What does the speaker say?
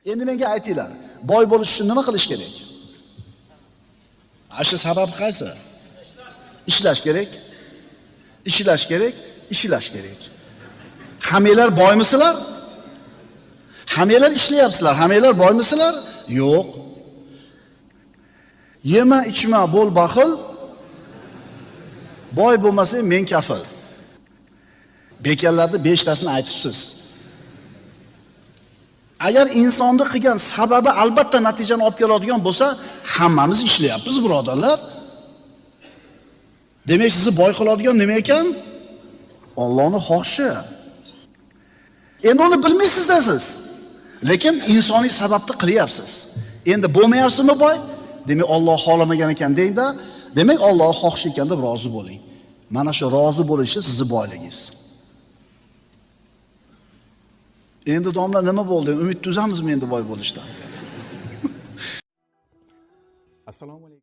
Endi menga aytinglar, boy bo'lish uchun nima qilish kerak? Ashu sabab qaysi? Ishlash kerak. Ishlash kerak, ishlash kerak. Hammalar boymisizlar? Hammalar ishlayapsizlar. Hammalar boymisizlar? Yo'q. Yema, ichma, bo'l baxil. Boy bo'lmasang men kafil. Bekallarning 5 tasini aytibsiz. Agar insonni qilgan sababi albatta natijani olib keladigan bo'lsa, hammamiz ishlayapmiz, birodarlar. Demak, sizni boy qiladigan nima ekan? Allohning xohishi. Endi uni bilmaysiz-da siz. Lekin insoniy sababni qilyapsiz. Endi bo'lmayapsizmi boy? Demak, Alloh xolamagan ekan deydi. Demak, Alloh xohish ekan deb rozi bo'ling. Mana shu rozi bo'lishi sizning boyligingiz. Endi domla nima bo'ldi? Umid tuzamizmi endi boy bo'lishdan? Assalomu alaykum.